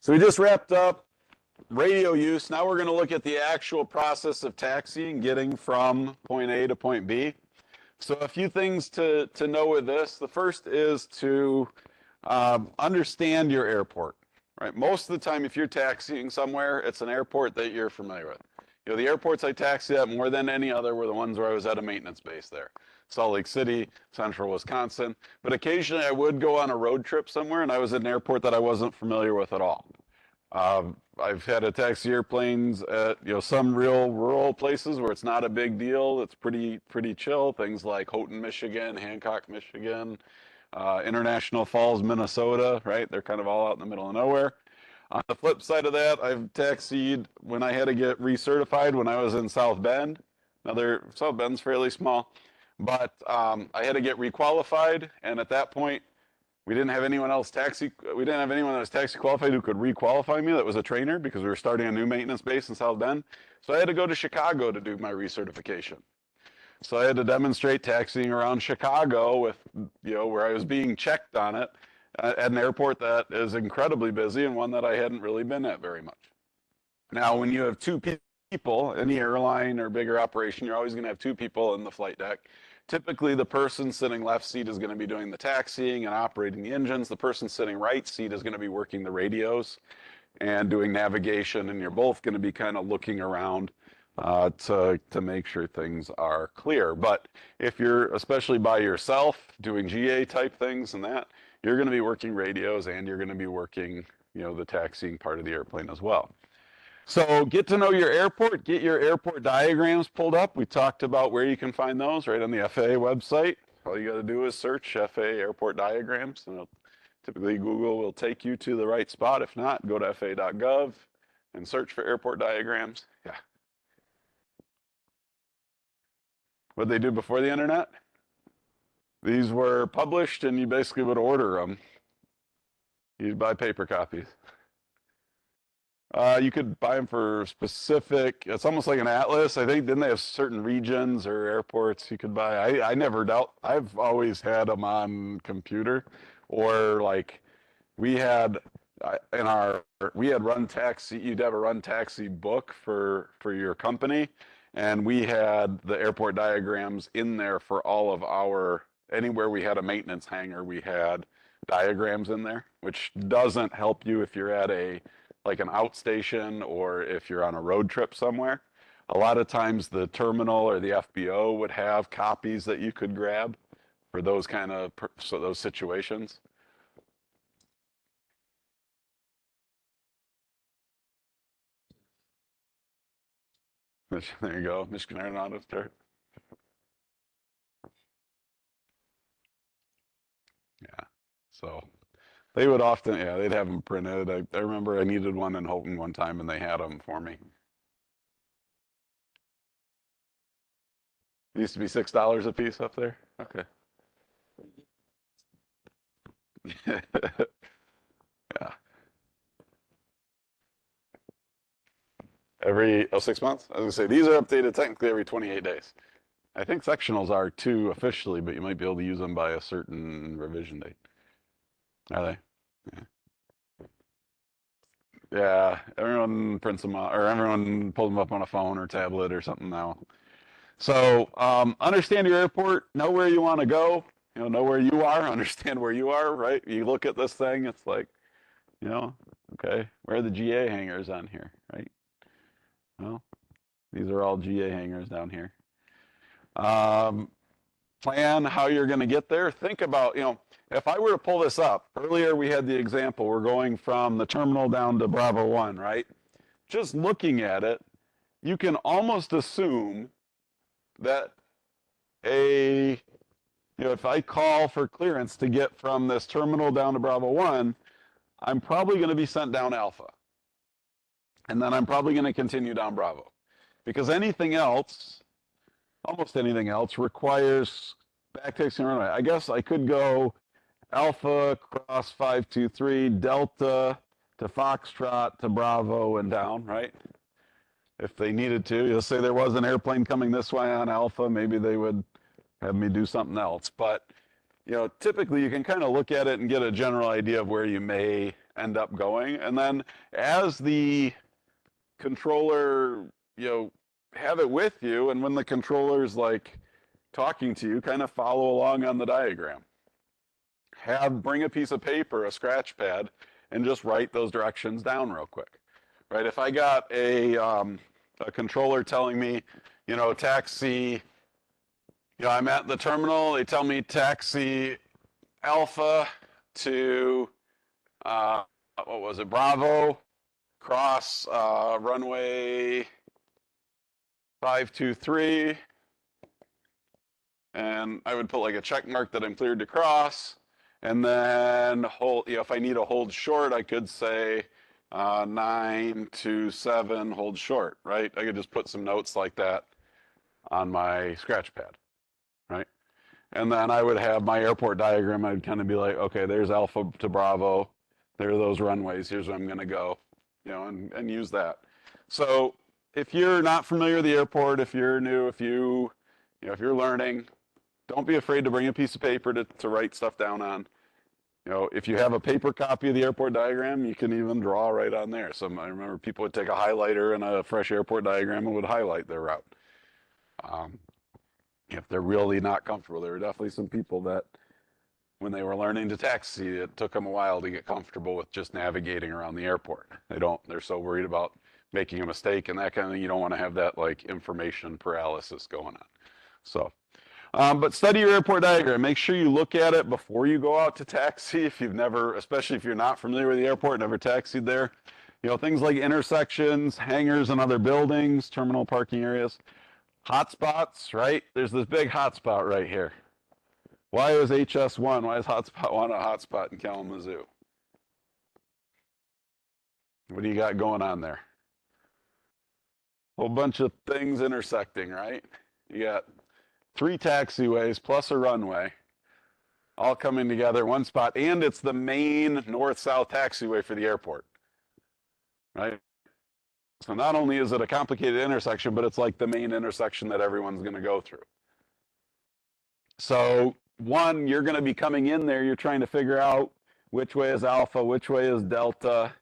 So we just wrapped up radio use. Now we're going to look at the actual process of taxiing, getting from point A to point B. So a few things to know with this. The first is to understand your airport. Right? Most of the time, if you're taxiing somewhere, it's an airport that you're familiar with. You know, the airports I taxied at more than any other were the ones where I was at a maintenance base there. Salt Lake City, Central Wisconsin. But occasionally I would go on a road trip somewhere and I was at an airport that I wasn't familiar with at all. I've had to taxi airplanes at some real rural places where it's not a big deal. It's pretty chill. Things like Houghton, Michigan, Hancock, Michigan, International Falls, Minnesota. Right? They're kind of all out in the middle of nowhere. On the flip side of that, I've taxied when I had to get recertified when I was in South Bend. Now, South Bend's fairly small, but I had to get requalified, and at that point, we didn't have anyone that was taxi qualified who could requalify me that was a trainer because we were starting a new maintenance base in South Bend. So I had to go to Chicago to do my recertification. So I had to demonstrate taxiing around Chicago with, where I was being checked on it at an airport that is incredibly busy and one that I hadn't really been at very much. Now, when you have two people, any airline or bigger operation, you're always going to have two people in the flight deck. Typically, the person sitting left seat is going to be doing the taxiing and operating the engines. The person sitting right seat is going to be working the radios and doing navigation, and you're both going to be kind of looking around to make sure things are clear. But if you're especially by yourself doing GA type things and that, you're going to be working radios and you're going to be working, the taxiing part of the airplane as well. So get to know your airport, get your airport diagrams pulled up. We talked about where you can find those right on the FAA website. All you got to do is search FAA airport diagrams. And typically Google will take you to the right spot. If not, go to FAA.gov and search for airport diagrams. Yeah. What did they do before the internet? These were published and you basically would order them. You'd buy paper copies. You could buy them for specific, it's almost like an atlas. I think, didn't they have certain regions or airports you could buy? I never doubt, I've always had them on computer, or like we had Run Taxi, you'd have a Run Taxi book for your company, and we had the airport diagrams in there for all of anywhere we had a maintenance hangar, we had diagrams in there, which doesn't help you if you're at like an outstation or if you're on a road trip somewhere. A lot of times the terminal or the FBO would have copies that you could grab for those those situations. There you go, Michigan Aeronautics Chart. Yeah, so they would often, they'd have them printed. I remember I needed one in Houghton one time and they had them for me. It used to be $6 a piece up there? Okay. Yeah. Every 6 months? I was gonna say, these are updated technically every 28 days. I think sectionals are too officially, but you might be able to use them by a certain revision date. Are they? Yeah, everyone prints them out, or everyone pulls them up on a phone or tablet or something now. So understand your airport, know where you want to go, know where you are, understand where you are, right? You look at this thing, it's like, okay, where are the GA hangars on here, right? Well, these are all GA hangars down here. Plan how you're going to get there. Think about, if I were to pull this up, earlier we had the example, we're going from the terminal down to Bravo 1, right? Just looking at it, you can almost assume that if I call for clearance to get from this terminal down to Bravo 1, I'm probably going to be sent down Alpha. And then I'm probably going to continue down Bravo. Because anything else, almost anything else, requires backtaxing runway. I guess I could go Alpha cross 523, Delta to Foxtrot to Bravo and down, right? If they needed to. Let's say there was an airplane coming this way on Alpha, maybe they would have me do something else. But, typically you can kind of look at it and get a general idea of where you may end up going. And then as the controller, have it with you, and when the controller's like talking to you, kind of follow along on the diagram. Bring a piece of paper, a scratch pad, and just write those directions down real quick, right? If I got a controller telling me, taxi, I'm at the terminal, they tell me taxi Alpha to, Bravo, cross runway 523, and I would put like a check mark that I'm cleared to cross, and then hold, if I need to hold short, I could say 927, hold short, right? I could just put some notes like that on my scratch pad, right? And then I would have my airport diagram. I'd kind of be like, okay, there's Alpha to Bravo. There are those runways. Here's where I'm going to go, and use that. So if you're not familiar with the airport, if you're new, if you're learning, don't be afraid to bring a piece of paper to write stuff down on. If you have a paper copy of the airport diagram, you can even draw right on there. I remember people would take a highlighter and a fresh airport diagram and would highlight their route. If they're really not comfortable, there were definitely some people that when they were learning to taxi, it took them a while to get comfortable with just navigating around the airport. They're so worried about making a mistake and that kind of thing. You don't want to have that like information paralysis going on. So, but study your airport diagram. Make sure you look at it before you go out to taxi. Especially if you're not familiar with the airport, never taxied there. Things like intersections, hangars and other buildings, terminal parking areas. Hotspots, right? There's this big hotspot right here. Why is HS1? Why is hotspot 1 a hotspot in Kalamazoo? What do you got going on there? Whole bunch of things intersecting, right? You got 3 taxiways plus a runway all coming together in one spot, and it's the main north-south taxiway for the airport, right? So not only is it a complicated intersection, but it's like the main intersection that everyone's going to go through. So one, you're going to be coming in there, you're trying to figure out which way is Alpha, which way is Delta.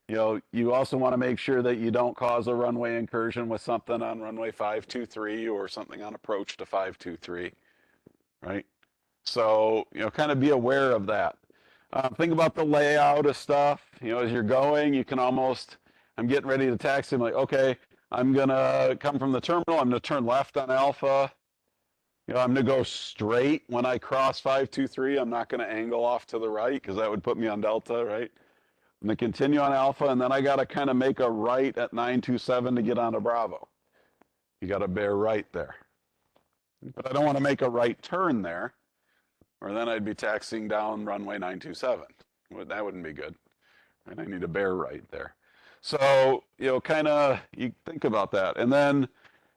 You also want to make sure that you don't cause a runway incursion with something on runway 523 or something on approach to 523, right? So, kind of be aware of that. Think about the layout of stuff. As you're going, you can almost, I'm getting ready to taxi. I'm like, okay, I'm going to come from the terminal. I'm going to turn left on Alpha. I'm going to go straight when I cross 523. I'm not going to angle off to the right because that would put me on Delta, right? I'm going to continue on Alpha, and then I got to kind of make a right at 927 to get onto Bravo. You got to bear right there. But I don't want to make a right turn there, or then I'd be taxiing down runway 927. That wouldn't be good. Right? I need a bear right there. So, kind of, you think about that. And then,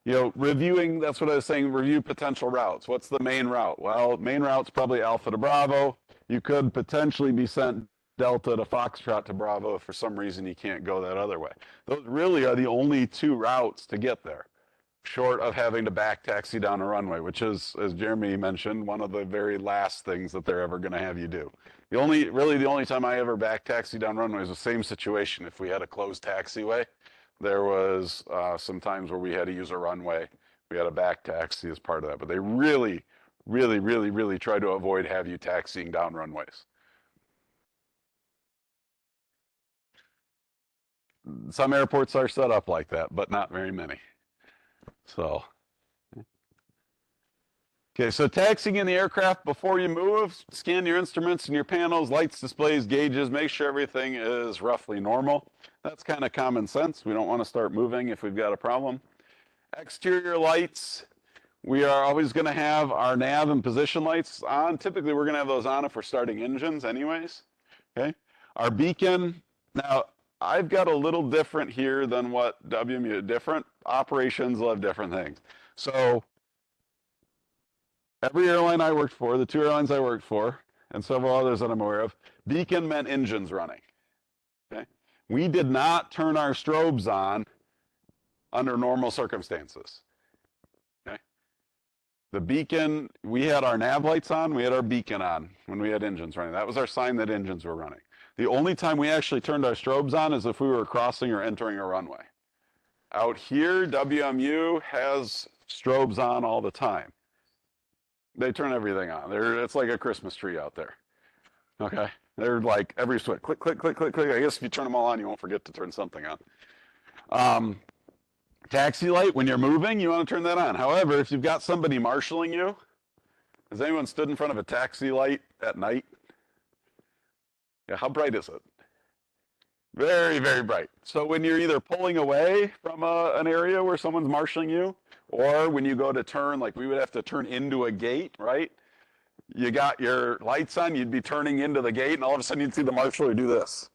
reviewing, that's what I was saying, review potential routes. What's the main route? Well, main route's probably Alpha to Bravo. You could potentially be sent Delta to Foxtrot to Bravo if for some reason you can't go that other way. Those really are the only 2 routes to get there, short of having to back taxi down a runway, which is, as Jeremy mentioned, one of the very last things that they're ever going to have you do. The only time I ever back taxi down runways was the same situation. If we had a closed taxiway, there was some times where we had to use a runway. We had a back taxi as part of that, but they really, really, really, really try to avoid have you taxiing down runways. Some airports are set up like that, but not very many. So, okay, so taxiing in the aircraft before you move, scan your instruments and your panels, lights, displays, gauges, make sure everything is roughly normal. That's kind of common sense. We don't want to start moving if we've got a problem. Exterior lights, we are always going to have our nav and position lights on. Typically, we're going to have those on if we're starting engines anyways. Okay, our beacon, now I've got a little different here than what WMU, different operations will have different things. So every airline I worked for, the 2 airlines I worked for, and several others that I'm aware of, beacon meant engines running. Okay, we did not turn our strobes on under normal circumstances. Okay, the beacon, we had our nav lights on, we had our beacon on when we had engines running. That was our sign that engines were running. The only time we actually turned our strobes on is if we were crossing or entering a runway. Out here, WMU has strobes on all the time. They turn everything on. It's like a Christmas tree out there. Okay? They're like every switch. Click, click, click, click, click. I guess if you turn them all on, you won't forget to turn something on. Taxi light, when you're moving, you want to turn that on. However, if you've got somebody marshaling you, has anyone stood in front of a taxi light at night? Yeah, how bright is it? Very, very bright. So when you're either pulling away from an area where someone's marshaling you, or when you go to turn, like we would have to turn into a gate, right? You got your lights on, you'd be turning into the gate, and all of a sudden you'd see the marshaler do this.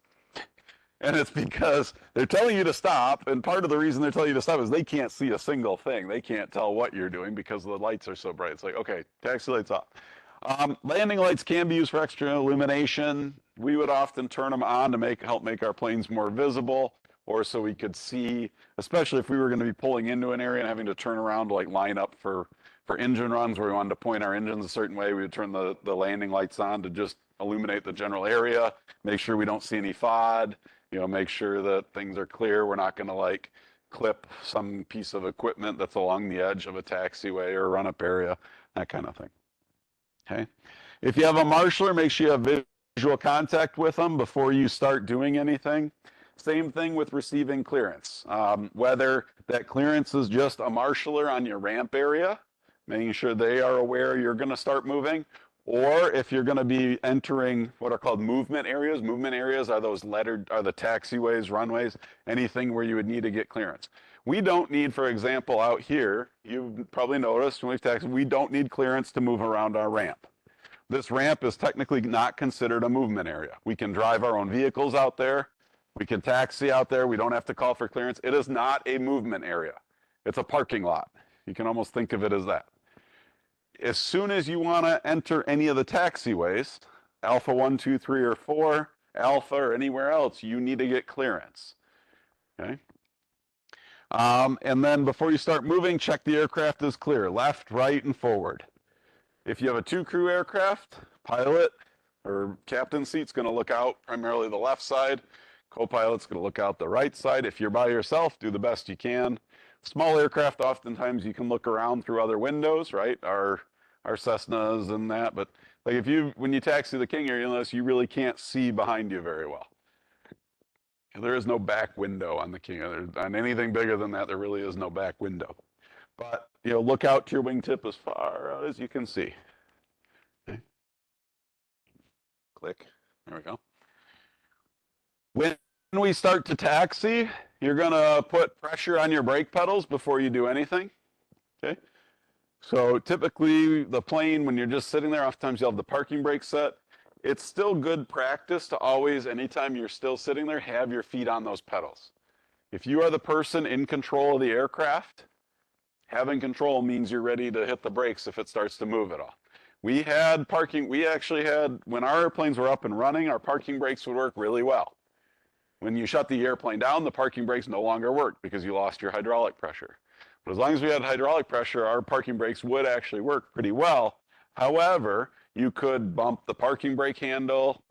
And it's because they're telling you to stop, and part of the reason they're telling you to stop is they can't see a single thing. They can't tell what you're doing because the lights are so bright. It's like, okay, taxi lights off. Landing lights can be used for extra illumination. We would often turn them on to help make our planes more visible, or so we could see, especially if we were going to be pulling into an area and having to turn around to like line up for engine runs where we wanted to point our engines a certain way. We would turn the landing lights on to just illuminate the general area, make sure we don't see any FOD, make sure that things are clear. We're not going to like clip some piece of equipment that's along the edge of a taxiway or run-up area, that kind of thing. Okay. If you have a marshaler, make sure you have visual contact with them before you start doing anything. Same thing with receiving clearance. Whether that clearance is just a marshaler on your ramp area, making sure they are aware you're going to start moving, or if you're going to be entering what are called movement areas. Movement areas are the taxiways, runways, anything where you would need to get clearance. We don't need, for example, out here, you've probably noticed when we've taxied, we don't need clearance to move around our ramp. This ramp is technically not considered a movement area. We can drive our own vehicles out there. We can taxi out there. We don't have to call for clearance. It is not a movement area. It's a parking lot. You can almost think of it as that. As soon as you want to enter any of the taxiways, Alpha 1, 2, 3, or 4, Alpha, or anywhere else, you need to get clearance. Okay? And then before you start moving, check the aircraft is clear, left, right, and forward. If you have a two-crew aircraft, pilot or captain seat's going to look out primarily the left side. Co-pilot's going to look out the right side. If you're by yourself, do the best you can. Small aircraft, oftentimes you can look around through other windows, right? Our Cessnas and that. But like when you taxi the King Air, you'll notice you really can't see behind you very well. There is no back window on the King Air. On anything bigger than that, there really is no back window. But, look out to your wingtip as far out as you can see. Okay. Click. There we go. When we start to taxi, you're going to put pressure on your brake pedals before you do anything. Okay. So typically the plane, when you're just sitting there, oftentimes you'll have the parking brake set. It's still good practice to always, anytime you're still sitting there, have your feet on those pedals. If you are the person in control of the aircraft, having control means you're ready to hit the brakes if it starts to move at all. We actually had, when our airplanes were up and running, our parking brakes would work really well. When you shut the airplane down, the parking brakes no longer worked because you lost your hydraulic pressure. But as long as we had hydraulic pressure, our parking brakes would actually work pretty well. However, you could bump the parking brake handle,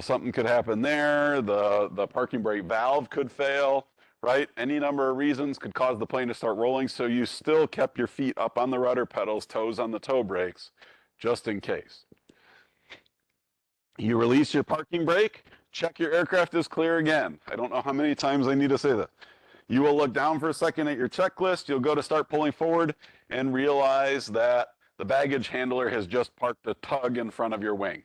something could happen there, the parking brake valve could fail, right? Any number of reasons could cause the plane to start rolling, so you still kept your feet up on the rudder pedals, toes on the toe brakes, just in case. You release your parking brake, check your aircraft is clear again. I don't know how many times I need to say that. You will look down for a second at your checklist, you'll go to start pulling forward and realize that the baggage handler has just parked a tug in front of your wing.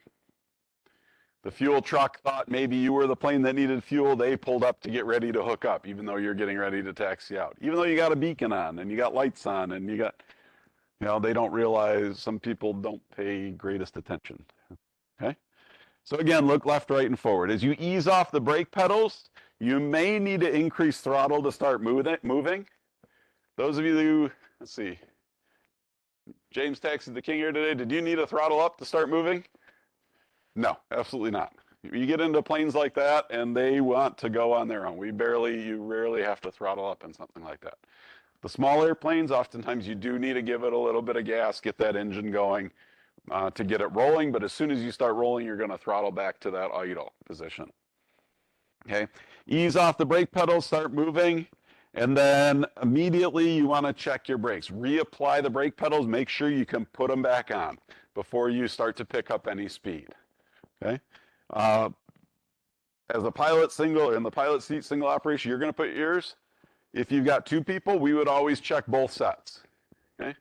The fuel truck thought maybe you were the plane that needed fuel. They pulled up to get ready to hook up, even though you're getting ready to taxi out. Even though you got a beacon on and you got lights on and you got, they don't realize, some people don't pay greatest attention. Okay? So again, look left, right, and forward. As you ease off the brake pedals, you may need to increase throttle to start moving. Those of you who, let's see, James taxied the King Air today. Did you need a throttle up to start moving? No, absolutely not. You get into planes like that and they want to go on their own. You rarely have to throttle up in something like that. The small airplanes, oftentimes you do need to give it a little bit of gas, get that engine going. to get it rolling, but as soon as you start rolling, you're going to throttle back to that idle position. Okay, ease off the brake pedals, start moving, and then immediately you want to check your brakes. Reapply the brake pedals, make sure you can put them back on before you start to pick up any speed. Okay, as a pilot single, in the pilot seat single operation, you're going to put yours. If you've got two people, we would always check both sets. Okay,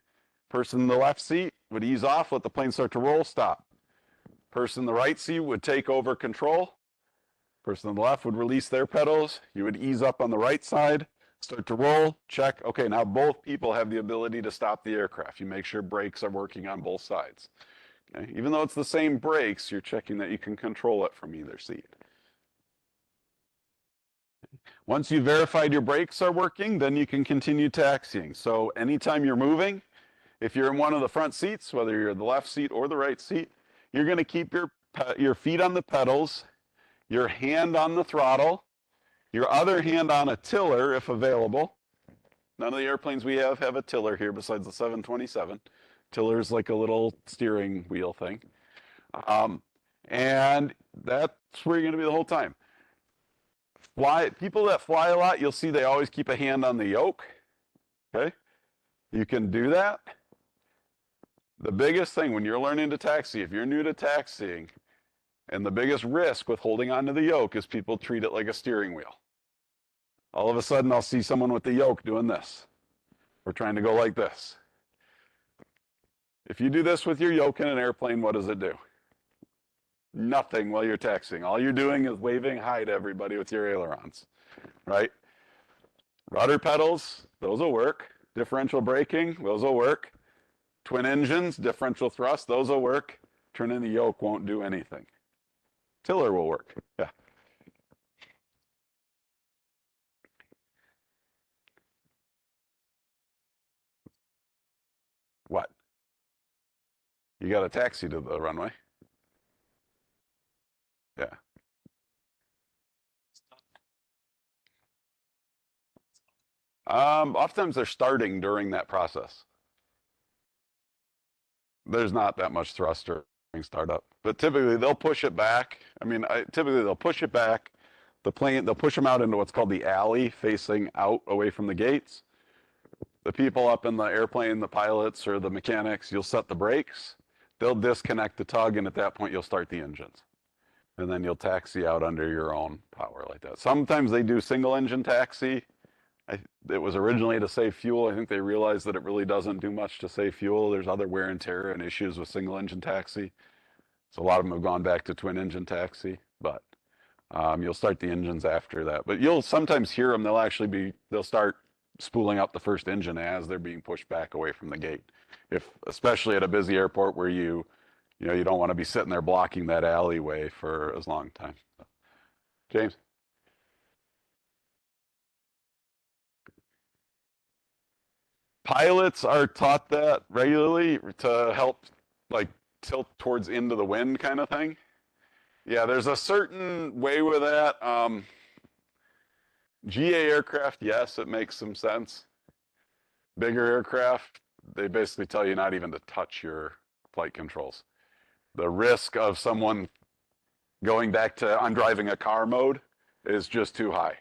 person in the left seat would ease off, let the plane start to roll, stop. Person in the right seat would take over control. Person on the left would release their pedals. You would ease up on the right side, start to roll, check. Okay, now both people have the ability to stop the aircraft. You make sure brakes are working on both sides. Okay? Even though it's the same brakes, you're checking that you can control it from either seat. Once you've verified your brakes are working, then you can continue taxiing. So anytime you're moving, if you're in one of the front seats, whether you're in the left seat or the right seat, you're going to keep your feet on the pedals, your hand on the throttle, your other hand on a tiller if available. None of the airplanes we have a tiller here besides the 727. Tiller is like a little steering wheel thing. And that's where you're going to be the whole time. People that fly a lot, you'll see they always keep a hand on the yoke. Okay? You can do that. The biggest thing when you're learning to taxi, if you're new to taxiing, and the biggest risk with holding onto the yoke is people treat it like a steering wheel. All of a sudden, I'll see someone with the yoke doing this, or trying to go like this. If you do this with your yoke in an airplane, what does it do? Nothing while you're taxiing. All you're doing is waving hi to everybody with your ailerons, right? Rudder pedals, those will work. Differential braking, those will work. Twin engines, differential thrust, those will work. Turning the yoke won't do anything. Tiller will work, yeah. What? You got a taxi to the runway. Yeah. Oftentimes they're starting during that process. There's not that much thrust during startup, but typically they'll push it back. I mean, typically they'll push it back. The plane, they'll push them out into what's called the alley, facing out away from the gates. The people up in the airplane, the pilots or the mechanics, you'll set the brakes. They'll disconnect the tug, and at that point you'll start the engines. And then you'll taxi out under your own power like that. Sometimes they do single engine taxi. It was originally to save fuel. I think they realized that it really doesn't do much to save fuel. There's other wear and tear and issues with single engine taxi. So a lot of them have gone back to twin engine taxi, but you'll start the engines after that. But you'll sometimes hear them. They'll start spooling up the first engine as they're being pushed back away from the gate. Especially at a busy airport where you don't want to be sitting there blocking that alleyway for as long time. James? Pilots are taught that regularly to help like tilt towards into the wind kind of thing. Yeah, there's a certain way with that. GA aircraft, yes, it makes some sense. Bigger aircraft, they basically tell you not even to touch your flight controls. The risk of someone going back to I'm driving a car mode is just too high.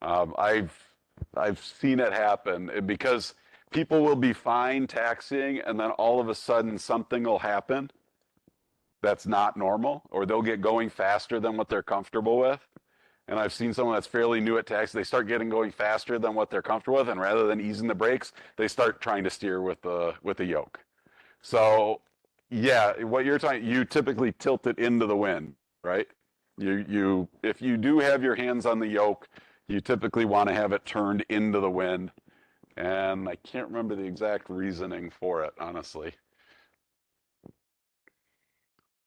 I've seen it happen because people will be fine taxiing and then all of a sudden something will happen that's not normal, or they'll get going faster than what they're comfortable with. And I've seen someone that's fairly new at taxi, they start getting going faster than what they're comfortable with, and rather than easing the brakes, they start trying to steer with the yoke. So yeah, what you're talking, you typically tilt it into the wind, right? If you do have your hands on the yoke, you typically want to have it turned into the wind. And I can't remember the exact reasoning for it, honestly.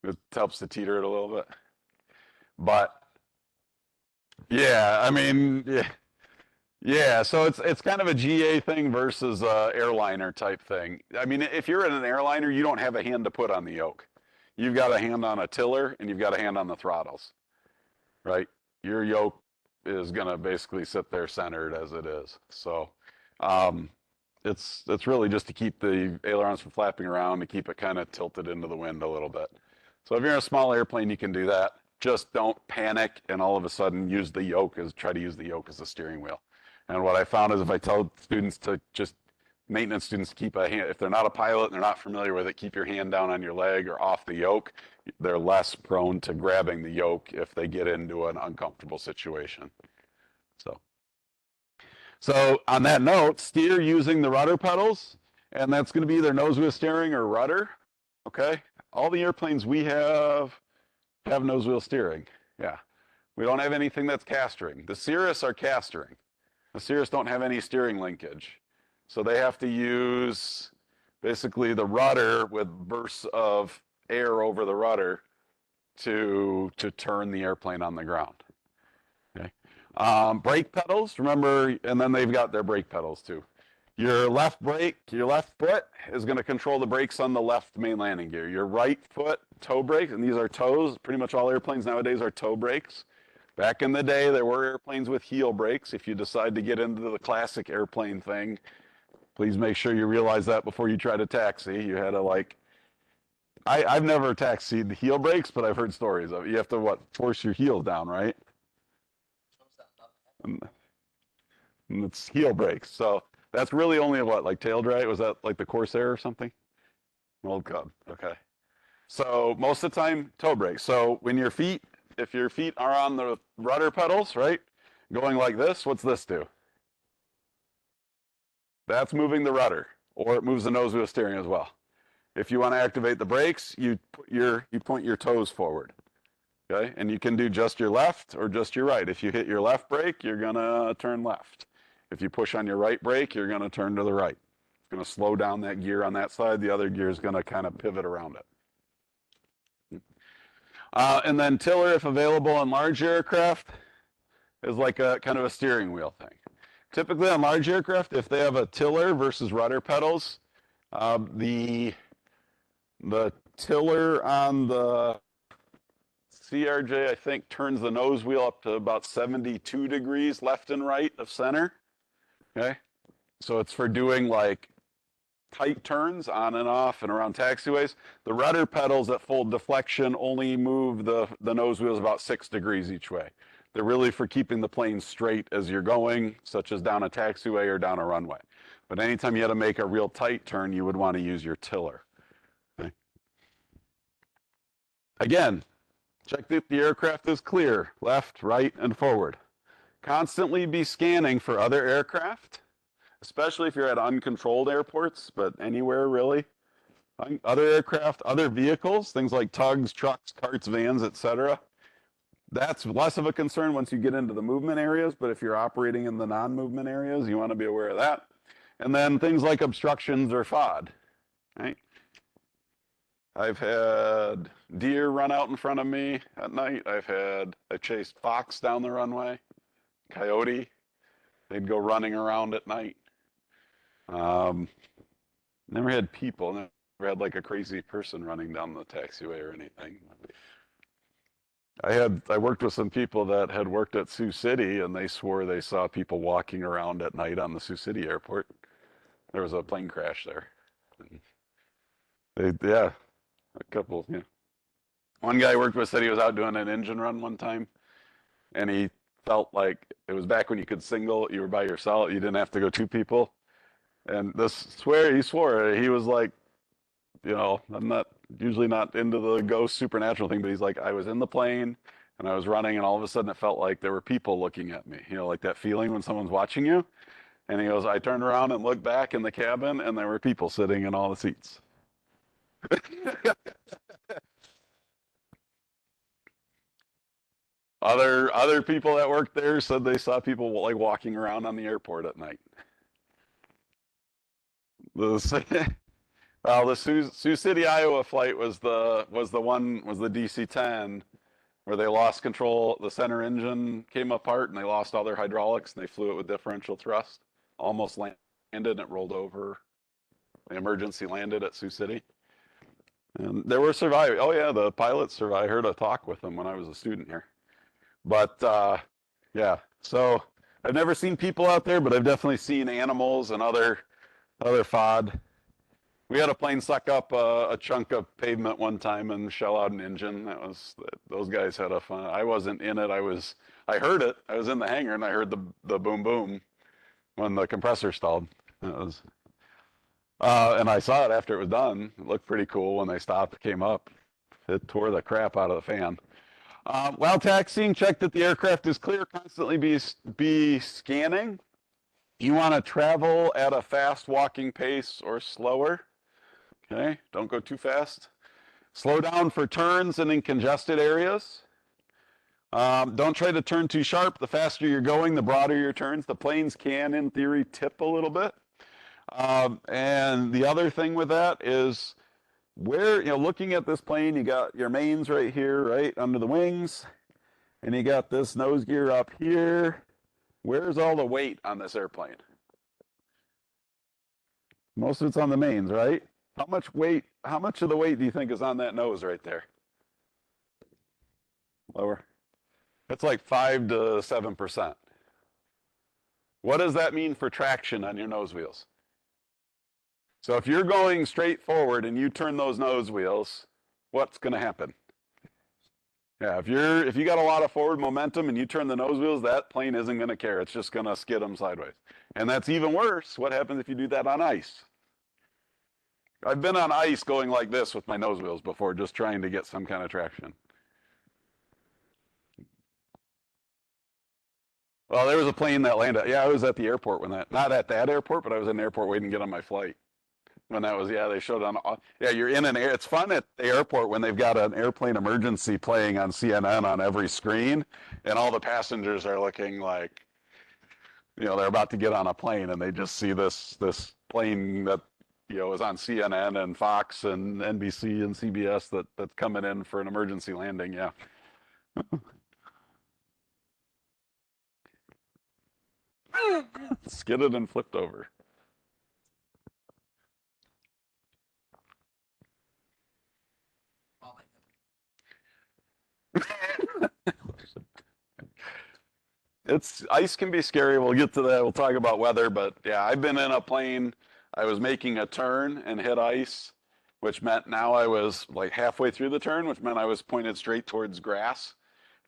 It helps to teeter it a little bit. But yeah, I mean, yeah. So it's kind of a GA thing versus a airliner type thing. I mean, if you're in an airliner, you don't have a hand to put on the yoke. You've got a hand on a tiller and you've got a hand on the throttles, right? Your yoke is going to basically sit there centered as it is. So it's really just to keep the ailerons from flapping around, to keep it kind of tilted into the wind a little bit. So if you're in a small airplane, you can do that. Just don't panic and all of a sudden try to use the yoke as a steering wheel. And what I found is if I tell students to just maintenance students to keep a hand, if they're not a pilot and they're not familiar with it, keep your hand down on your leg or off the yoke. They're less prone to grabbing the yoke if they get into an uncomfortable situation. So on that note, steer using the rudder pedals, and that's going to be either nose wheel steering or rudder. Okay, all the airplanes we have nose wheel steering. Yeah, we don't have anything that's castering. The Cirrus are castering. The Cirrus don't have any steering linkage, so they have to use basically the rudder with bursts of air over the rudder to turn the airplane on the ground. Okay. Brake pedals, remember, and then they've got their brake pedals too. Your left foot is going to control the brakes on the left main landing gear. Your right foot, toe brake, and these are toes. Pretty much all airplanes nowadays are toe brakes. Back in the day, there were airplanes with heel brakes. If you decide to get into the classic airplane thing, please make sure you realize that before you try to taxi. You had to I've never taxied heel brakes, but I've heard stories of it. You have to, force your heels down, right? And it's heel brakes. So that's really only tail drag? Was that like the Corsair or something? Old Cub. Okay. So most of the time, toe brakes. So if your feet are on the rudder pedals, right, going like this, what's this do? That's moving the rudder, or it moves the nose wheel steering as well. If you want to activate the brakes, you point your toes forward. Okay, and you can do just your left or just your right. If you hit your left brake, you're gonna turn left. If you push on your right brake, you're gonna turn to the right. It's gonna slow down that gear on that side. The other gear is gonna kind of pivot around it. And then tiller, if available on large aircraft, is like a kind of a steering wheel thing. Typically on large aircraft, if they have a tiller versus rudder pedals, the tiller on the CRJ, I think, turns the nose wheel up to about 72 degrees left and right of center. Okay, so it's for doing tight turns on and off and around taxiways. The rudder pedals at full deflection only move the nose wheels about 6 degrees each way. They're really for keeping the plane straight as you're going, such as down a taxiway or down a runway. But anytime you had to make a real tight turn, you would want to use your tiller. Okay. Again, check that the aircraft is clear, left, right, and forward. Constantly be scanning for other aircraft, especially if you're at uncontrolled airports, but anywhere really. Other aircraft, other vehicles, things like tugs, trucks, carts, vans, etc. That's less of a concern once you get into the movement areas, but if you're operating in the non-movement areas, you want to be aware of that. And then things like obstructions or FOD, right? I've had deer run out in front of me at night. I chased fox down the runway, coyote. They'd go running around at night. Never had people, never had a crazy person running down the taxiway or anything. I worked with some people that had worked at Sioux City, and they swore they saw people walking around at night on the Sioux City airport. There was a plane crash there. Yeah, a couple, yeah. One guy I worked with said he was out doing an engine run one time, and he felt like it was back when you could you were by yourself, you didn't have to go two people. And he swore, he was like, I'm not usually not into the ghost supernatural thing, but he's like, I was in the plane and I was running, and all of a sudden it felt like there were people looking at me, like that feeling when someone's watching you. And he goes, I turned around and looked back in the cabin, and there were people sitting in all the seats. Other people that worked there said they saw people walking around on the airport at night. Well, the Sioux City, Iowa flight was the DC-10, where they lost control. The center engine came apart, and they lost all their hydraulics, and they flew it with differential thrust. Almost landed, and it rolled over. They emergency landed at Sioux City. And there were survivors. Oh yeah, the pilots survived. I heard a talk with them when I was a student here. But yeah, so I've never seen people out there, but I've definitely seen animals and other Other FOD. We had a plane suck up a chunk of pavement one time and shell out an engine. Those guys had a fun. I wasn't in it. I heard it. I was in the hangar and I heard the boom boom when the compressor stalled. It was, and I saw it after it was done. It looked pretty cool when they stopped, came up. It tore the crap out of the fan. While taxiing, check that the aircraft is clear. Constantly be scanning. You want to travel at a fast walking pace or slower. Okay, don't go too fast. Slow down for turns and in congested areas. Don't try to turn too sharp. The faster you're going, the broader your turns. The planes can, in theory, tip a little bit. And the other thing with that is looking at this plane, you got your mains right here, right under the wings, and you got this nose gear up here. Where's all the weight on this airplane? Most of it's on the mains, right? How much of the weight do you think is on that nose right there? Lower. It's like 5 to 7%. What does that mean for traction on your nose wheels? So if you're going straight forward and you turn those nose wheels, what's going to happen? Yeah, if you got a lot of forward momentum and you turn the nose wheels, that plane isn't going to care. It's just going to skid them sideways. And that's even worse. What happens if you do that on ice? I've been on ice going like this with my nose wheels before, just trying to get some kind of traction. Well, there was a plane that landed. Yeah, I was at the airport when not at that airport, but I was in the airport waiting to get on my flight. When that was, they showed on, you're in an air. It's fun at the airport when they've got an airplane emergency playing on CNN on every screen, and all the passengers are looking like, they're about to get on a plane, and they just see this plane that, is on CNN and Fox and NBC and CBS that's coming in for an emergency landing. Yeah. Skidded and flipped over. Ice can be scary. We'll get to that. We'll talk about weather, but yeah, I've been in a plane. I was making a turn and hit ice, which meant now I was like halfway through the turn, which meant I was pointed straight towards grass,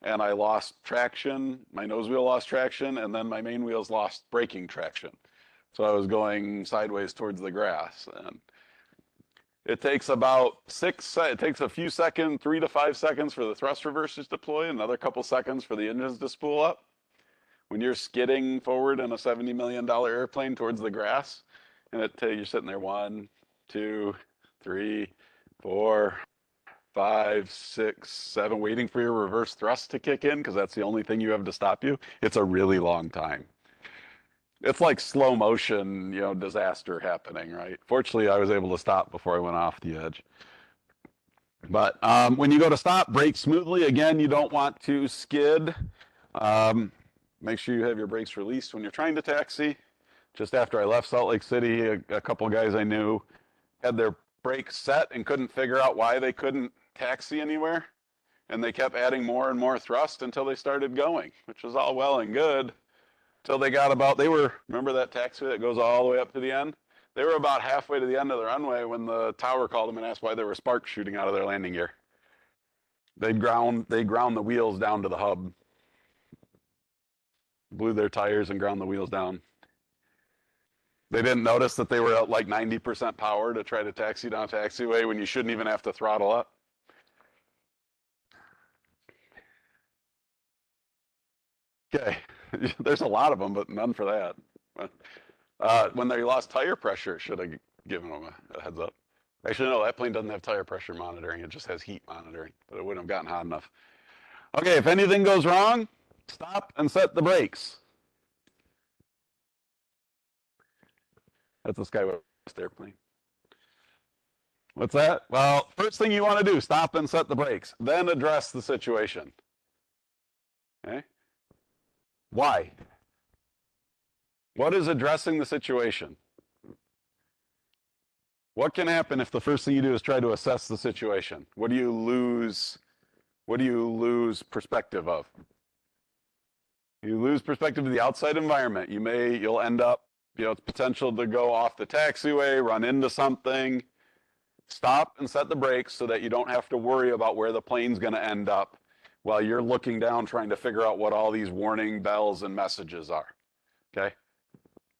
and I lost traction. My nose wheel lost traction, and then my main wheels lost braking traction. So I was going sideways towards the grass, and it takes it takes a few seconds, 3 to 5 seconds for the thrust reversers to deploy, another couple seconds for the engines to spool up. When you're skidding forward in a $70 million airplane towards the grass, and you're sitting there 1, 2, 3, 4, 5, 6, 7, waiting for your reverse thrust to kick in because that's the only thing you have to stop you. It's a really long time. It's like slow motion, disaster happening, right? Fortunately, I was able to stop before I went off the edge. But when you go to stop, brake smoothly. Again, you don't want to skid. Make sure you have your brakes released when you're trying to taxi. Just after I left Salt Lake City, a couple of guys I knew had their brakes set and couldn't figure out why they couldn't taxi anywhere. And they kept adding more and more thrust until they started going, which was all well and good. Till they got remember that taxiway that goes all the way up to the end? They were about halfway to the end of the runway when the tower called them and asked why there were sparks shooting out of their landing gear. They ground the wheels down to the hub. Blew their tires and ground the wheels down. They didn't notice that they were at like 90% power to try to taxi down taxiway when you shouldn't even have to throttle up. Okay, there's a lot of them, but none for that. When they lost tire pressure, should have given them a heads up. Actually, no, that plane doesn't have tire pressure monitoring. It just has heat monitoring, but it wouldn't have gotten hot enough. Okay, if anything goes wrong, stop and set the brakes. That's a SkyWest airplane. What's that? Well, first thing you want to do, stop and set the brakes, then address the situation. Okay? Why? What is addressing the situation? What can happen if the first thing you do is try to assess the situation? What do you lose perspective of? You lose perspective of the outside environment. You'll end up It's potential to go off the taxiway, run into something. Stop and set the brakes so that you don't have to worry about where the plane's going to end up while you're looking down trying to figure out what all these warning bells and messages are. Okay?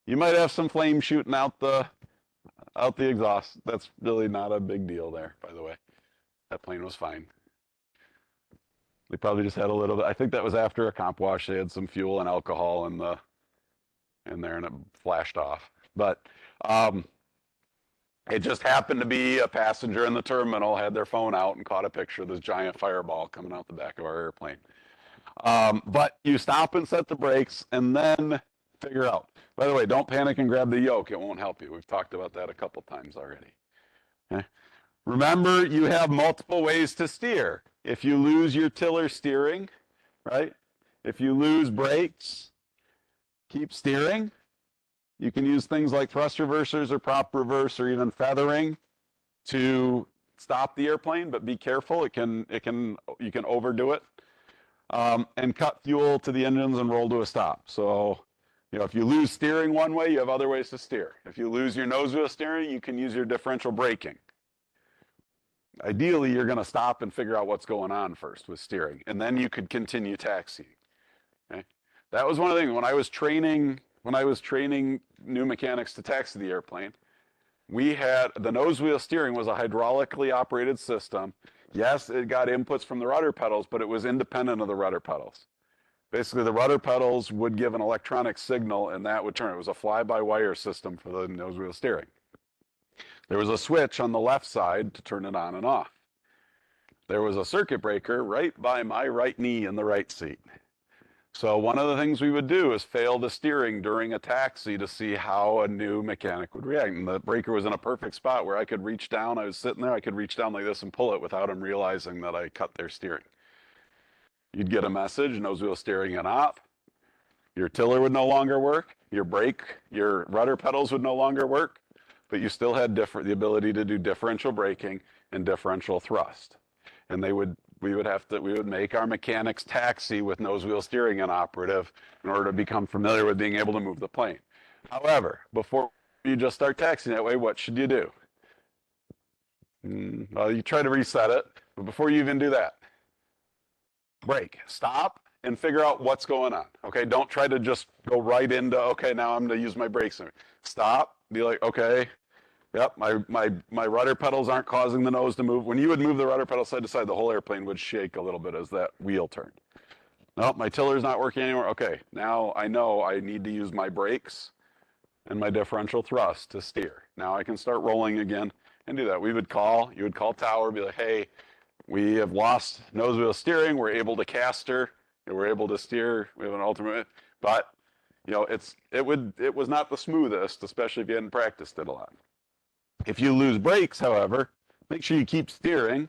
You might have some flame shooting out the exhaust. That's really not a big deal there, by the way. That plane was fine. They probably just had a little bit. I think that was after a comp wash. They had some fuel and alcohol in there, and it flashed off. But it just happened to be a passenger in the terminal had their phone out and caught a picture of this giant fireball coming out the back of our airplane. But you stop and set the brakes and then figure out. By the way, don't panic and grab the yoke. It won't help you. We've talked about that a couple times already. Okay? Remember, you have multiple ways to steer. If you lose your tiller steering, right? If you lose brakes, keep steering. You can use things like thrust reversers or prop reverse or even feathering to stop the airplane, but be careful. You can overdo it. And cut fuel to the engines and roll to a stop. So, if you lose steering one way, you have other ways to steer. If you lose your nose wheel steering, you can use your differential braking. Ideally, you're going to stop and figure out what's going on first with steering, and then you could continue taxiing. Okay? That was one of the things when I was training new mechanics to taxi the airplane. We had the nose wheel steering was a hydraulically operated system. Yes, it got inputs from the rudder pedals, but it was independent of the rudder pedals. Basically, the rudder pedals would give an electronic signal, and that would turn. It was a fly-by-wire system for the nose wheel steering. There was a switch on the left side to turn it on and off. There was a circuit breaker right by my right knee in the right seat. So one of the things we would do is fail the steering during a taxi to see how a new mechanic would react. And the breaker was in a perfect spot where I could reach down. I was sitting there, I could reach down like this and pull it without them realizing that I cut their steering. You'd get a message, nose wheel steering and off. Your tiller would no longer work. Your rudder pedals would no longer work. But you still had the ability to do differential braking and differential thrust. And we would make our mechanics taxi with nose wheel steering inoperative in order to become familiar with being able to move the plane. However, before you just start taxiing that way, what should you do? Well, you try to reset it, but before you even do that, brake, stop, and figure out what's going on. Okay, don't try to just go right into, okay, now I'm going to use my brakes. Stop, be like, okay, yep, my rudder pedals aren't causing the nose to move. When you would move the rudder pedal side to side, the whole airplane would shake a little bit as that wheel turned. Nope, my tiller's not working anymore. Okay, now I know I need to use my brakes and my differential thrust to steer. Now I can start rolling again and do that. You would call tower, be like, hey, we have lost nose wheel steering. We're able to caster. We're able to steer. We have an ultimate, but it was not the smoothest, especially if you hadn't practiced it a lot. If you lose brakes, however, make sure you keep steering.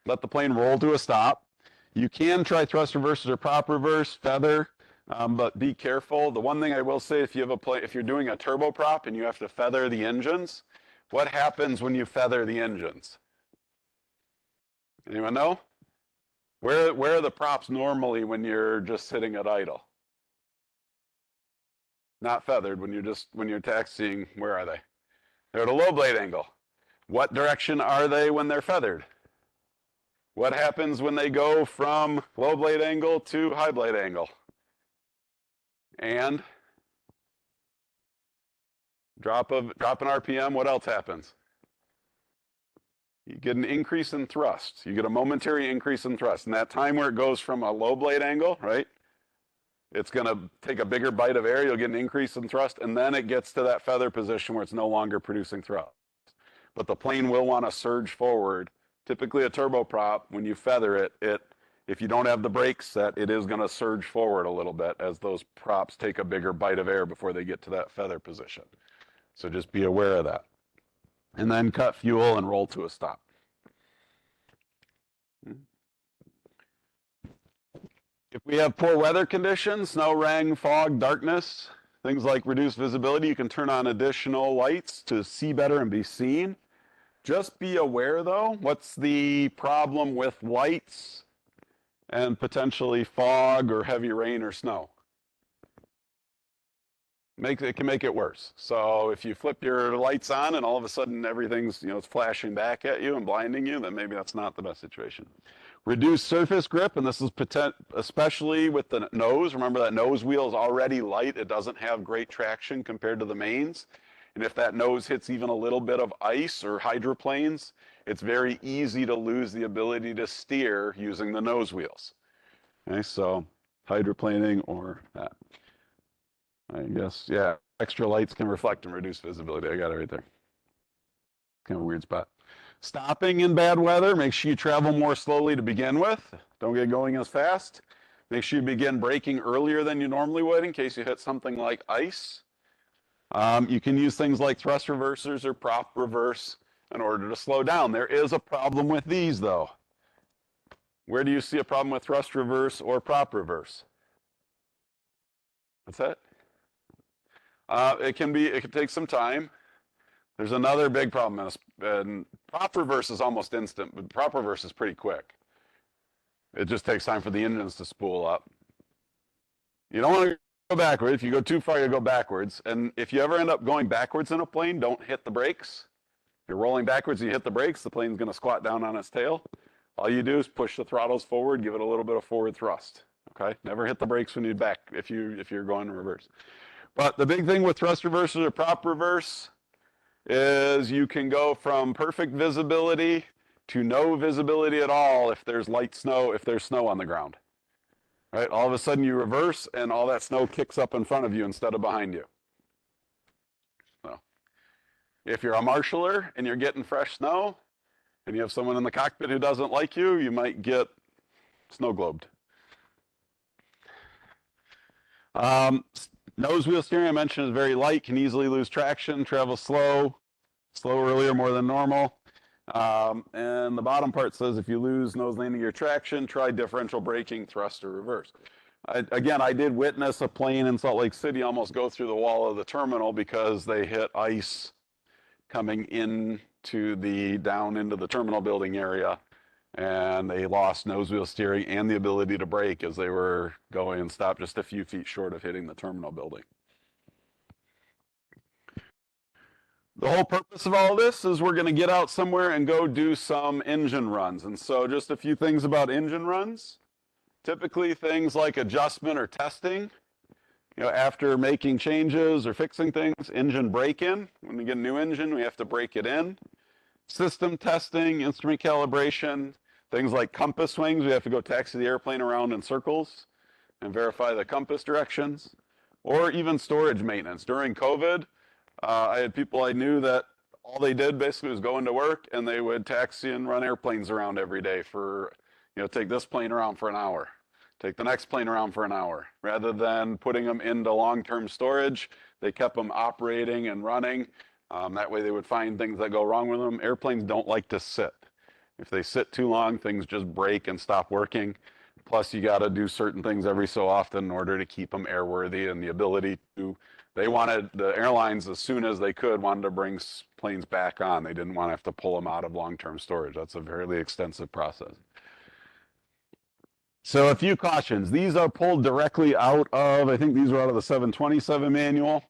Let the plane roll to a stop. You can try thrust reversers or prop reverse, feather, but be careful. The one thing I will say, if you're doing a turboprop and you have to feather the engines, what happens when you feather the engines? Anyone know? Where are the props normally when you're just sitting at idle? Not feathered. When you're taxiing, where are they? They're at a low blade angle. What direction are they when they're feathered? What happens when they go from low blade angle to high blade angle? And drop in RPM, what else happens? You get an increase in thrust. You get a momentary increase in thrust. And that time where it goes from a low blade angle, right? It's going to take a bigger bite of air. You'll get an increase in thrust. And then it gets to that feather position where it's no longer producing thrust. But the plane will want to surge forward. Typically a turboprop, when you feather it, if you don't have the brakes set, it is going to surge forward a little bit as those props take a bigger bite of air before they get to that feather position. So just be aware of that. And then cut fuel and roll to a stop. If we have poor weather conditions, snow, rain, fog, darkness, things like reduced visibility, you can turn on additional lights to see better and be seen. Just be aware, though, what's the problem with lights and potentially fog or heavy rain or snow? It can make it worse. So if you flip your lights on and all of a sudden everything's, it's flashing back at you and blinding you, then maybe that's not the best situation. Reduce surface grip, and this is especially with the nose. Remember that nose wheel is already light. It doesn't have great traction compared to the mains. And if that nose hits even a little bit of ice or hydroplanes, it's very easy to lose the ability to steer using the nose wheels. Okay, so hydroplaning or that. I guess, yeah, extra lights can reflect and reduce visibility. I got it right there. Kind of a weird spot. Stopping in bad weather, make sure you travel more slowly to begin with. Don't get going as fast. Make sure you begin braking earlier than you normally would in case you hit something like ice. You can use things like thrust reversers or prop reverse in order to slow down. There is a problem with these, though. Where do you see a problem with thrust reverse or prop reverse? What's that? It can take some time. There's another big problem, and prop reverse is almost instant, but prop reverse is pretty quick. It just takes time for the engines to spool up. You don't want to go backwards. If you go too far, you go backwards. And if you ever end up going backwards in a plane, don't hit the brakes. If you're rolling backwards and you hit the brakes, the plane's going to squat down on its tail. All you do is push the throttles forward, give it a little bit of forward thrust. Okay? Never hit the brakes when you back if you're going in reverse. But the big thing with thrust reversers or prop reverse is you can go from perfect visibility to no visibility at all if there's snow on the ground. Right? All of a sudden you reverse and all that snow kicks up in front of you instead of behind you. So, if you're a marshaller and you're getting fresh snow and you have someone in the cockpit who doesn't like you, you might get snow globed. Nose wheel steering, I mentioned, is very light, can easily lose traction, travel slow earlier more than normal. And the bottom part says if you lose nose landing gear traction, try differential braking, thrust, or reverse. I did witness a plane in Salt Lake City almost go through the wall of the terminal because they hit ice coming down into the terminal building area, and they lost nose wheel steering and the ability to brake as they were going and stopped just a few feet short of hitting the terminal building. The whole purpose of all this is we're going to get out somewhere and go do some engine runs. And so just a few things about engine runs. Typically things like adjustment or testing. After making changes or fixing things, engine break-in. When we get a new engine, we have to break it in. System testing, instrument calibration, things like compass swings. We have to go taxi the airplane around in circles and verify the compass directions. Or even storage maintenance. During COVID, I had people I knew that all they did basically was go into work and they would taxi and run airplanes around every day for, take this plane around for an hour, take the next plane around for an hour. Rather than putting them into long-term storage, they kept them operating and running. That way they would find things that go wrong with them. Airplanes don't like to sit. If they sit too long, things just break and stop working. Plus, you got to do certain things every so often in order to keep them airworthy and the ability to. The airlines, as soon as they could, wanted to bring planes back on. They didn't want to have to pull them out of long-term storage. That's a fairly extensive process. So a few cautions. These are pulled directly out of, I think these are out of the 727 manual,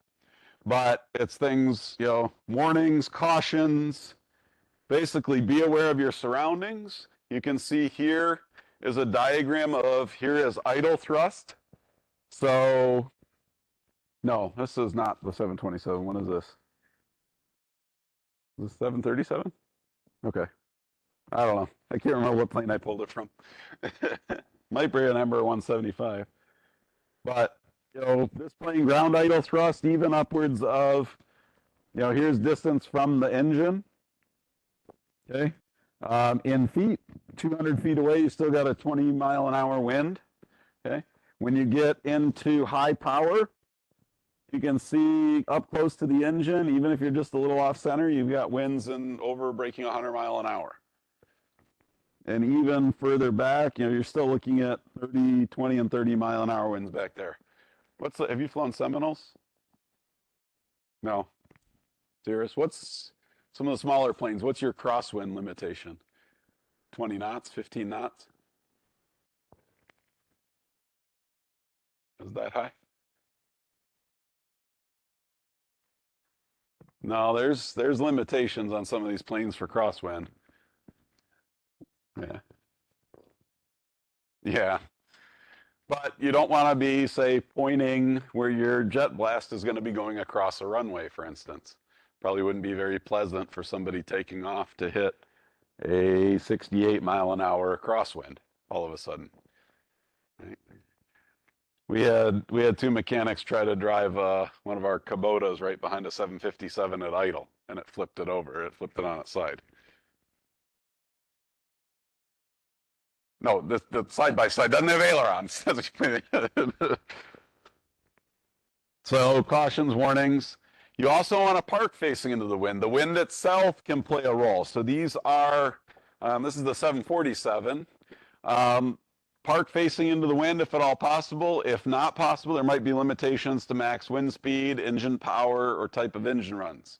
but it's things, warnings, cautions. Basically, be aware of your surroundings. You can see here is a diagram of, here is idle thrust. So, no, this is not the 727. What is this? Is this 737? Okay. I don't know. I can't remember what plane I pulled it from. Might be a number 175. But, this plane ground idle thrust, even upwards of, here's distance from the engine. Okay. In feet, 200 feet away, you still got a 20-mile-an-hour wind. Okay. When you get into high power, you can see up close to the engine, even if you're just a little off center, you've got winds over breaking 100 mile an hour. And even further back, you're still looking at 30, 20, and 30 mile an hour winds back there. Have you flown Seminoles? No. Serious? What's some of the smaller planes? What's your crosswind limitation? 20 knots, 15 knots? Is that high? No, there's limitations on some of these planes for crosswind. Yeah. Yeah. But you don't want to be, say, pointing where your jet blast is going to be going across a runway, for instance. Probably wouldn't be very pleasant for somebody taking off to hit a 68 mile an hour crosswind all of a sudden. Right? We had two mechanics try to drive one of our Kubotas right behind a 757 at idle, and it flipped it over. It flipped it on its side. No, the side by side doesn't have ailerons. So cautions, warnings. You also want to park facing into the wind. The wind itself can play a role. So these are, this is the 747. Park facing into the wind if at all possible. If not possible, there might be limitations to max wind speed, engine power, or type of engine runs.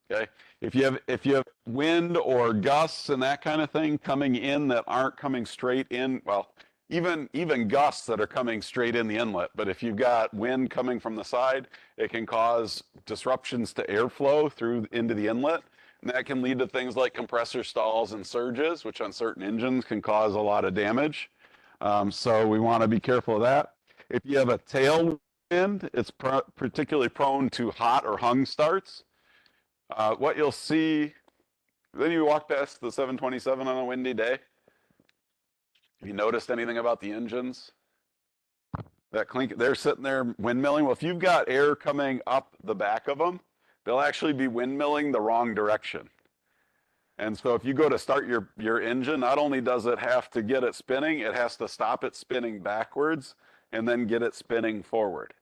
Okay, if you have wind or gusts and that kind of thing coming in that aren't coming straight in, well, even gusts that are coming straight in the inlet, but if you've got wind coming from the side, it can cause disruptions to airflow through into the inlet, and that can lead to things like compressor stalls and surges, which on certain engines can cause a lot of damage. So we want to be careful of that. If you have a tailwind, it's particularly prone to hot or hung starts. What you'll see, then you walk past the 727 on a windy day. Have you noticed anything about the engines? That clink, they're sitting there windmilling. Well, if you've got air coming up the back of them, they'll actually be windmilling the wrong direction. And so if you go to start your engine, not only does it have to get it spinning, it has to stop it spinning backwards and then get it spinning forward.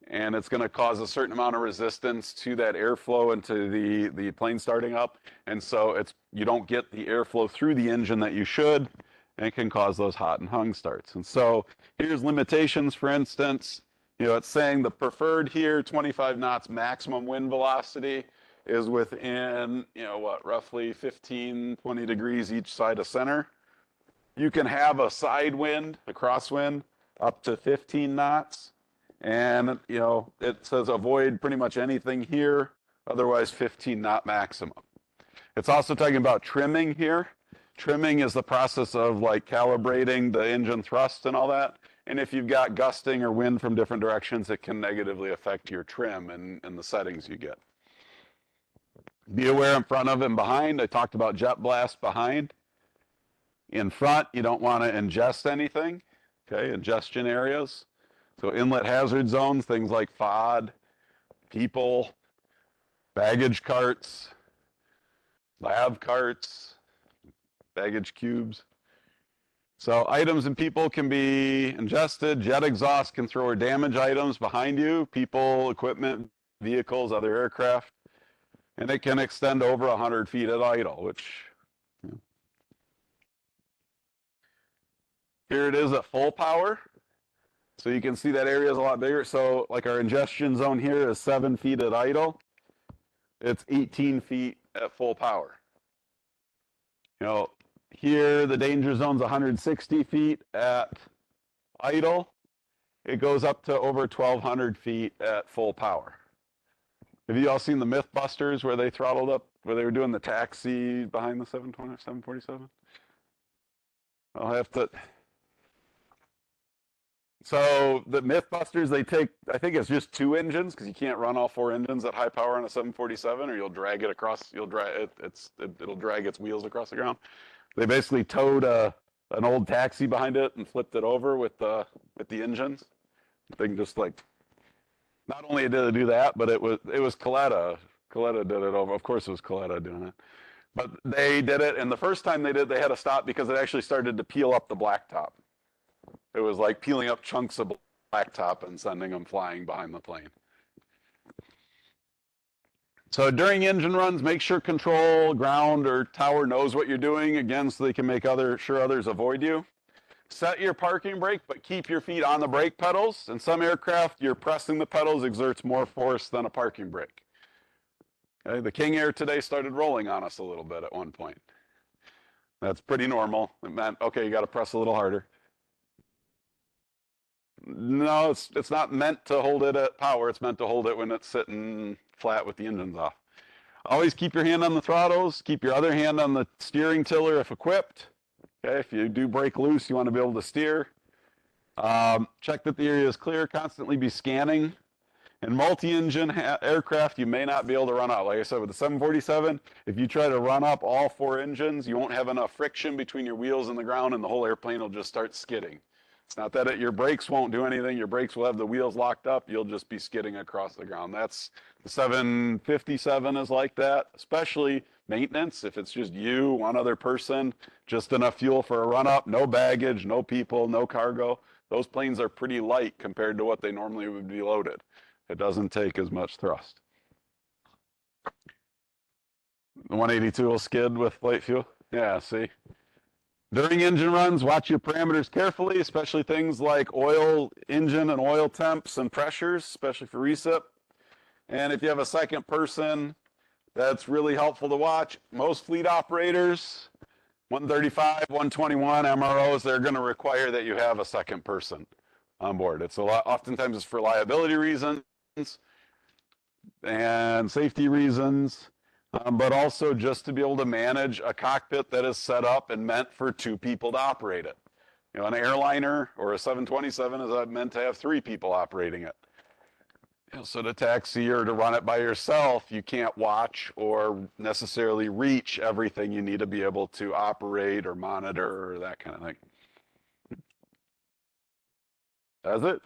And it's going to cause a certain amount of resistance to that airflow into the plane starting up. And so you don't get the airflow through the engine that you should, and it can cause those hot and hung starts. And so here's limitations, for instance. It's saying the preferred here, 25 knots maximum wind velocity is within, roughly 15, 20 degrees each side of center. You can have a side wind, a crosswind, up to 15 knots. And, it says avoid pretty much anything here, otherwise 15 knot maximum. It's also talking about trimming here. Trimming is the process of like calibrating the engine thrust and all that. And if you've got gusting or wind from different directions, it can negatively affect your trim and the settings you get. Be aware in front of and behind. I talked about jet blast behind. In front, you don't want to ingest anything, okay, ingestion areas. So inlet hazard zones, things like FOD, people, baggage carts, lab carts, baggage cubes. So items and people can be ingested. Jet exhaust can throw or damage items behind you, people, equipment, vehicles, other aircraft. And it can extend over 100 feet at idle, which, here it is at full power. So you can see that area is a lot bigger. So like our ingestion zone here is 7 feet at idle. It's 18 feet at full power. Here the danger zone's 160 feet at idle. It goes up to over 1,200 feet at full power. Have you all seen the Mythbusters where they throttled up, where they were doing the taxi behind the 747? I'll have to. So the Mythbusters, they take, I think it's just 2 engines because you can't run all 4 engines at high power on a 747, or you'll drag it across. It'll drag its wheels across the ground. They basically towed an old taxi behind it and flipped it over with the engines. They can just like. Not only did it do that, but it was Coletta. Coletta did it over. Of course, it was Coletta doing it. But they did it, and the first time they did, they had to stop because it actually started to peel up the blacktop. It was like peeling up chunks of blacktop and sending them flying behind the plane. So during engine runs, make sure control, ground, or tower knows what you're doing, again, so they can make sure others avoid you. Set your parking brake, but keep your feet on the brake pedals. In some aircraft, you're pressing the pedals exerts more force than a parking brake. Okay, the King Air today started rolling on us a little bit at one point. That's pretty normal. It meant, okay, you got to press a little harder. No, it's not meant to hold it at power. It's meant to hold it when it's sitting flat with the engines off. Always keep your hand on the throttles. Keep your other hand on the steering tiller if equipped. Okay, if you do break loose, you want to be able to steer. Check that the area is clear. Constantly be scanning. In multi-engine aircraft, you may not be able to run up. Like I said, with the 747, if you try to run up all 4 engines, you won't have enough friction between your wheels and the ground, and the whole airplane will just start skidding. It's not that your brakes won't do anything. Your brakes will have the wheels locked up. You'll just be skidding across the ground. That's the 757 is like that, especially maintenance. If it's just you, one other person, just enough fuel for a run-up, no baggage, no people, no cargo. Those planes are pretty light compared to what they normally would be loaded. It doesn't take as much thrust. The 182 will skid with light fuel. Yeah, see? During engine runs, watch your parameters carefully, especially things like oil, engine and oil temps and pressures, especially for recip. And if you have a second person, that's really helpful to watch. Most fleet operators, 135, 121 MROs, they're going to require that you have a second person on board. It's a lot, oftentimes it's for liability reasons and safety reasons, but also just to be able to manage a cockpit that is set up and meant for 2 people to operate it. You know, an airliner or a 727 is meant to have 3 people operating it. You know, so to taxi or to run it by yourself, you can't watch or necessarily reach everything you need to be able to operate or monitor or that kind of thing. That's it.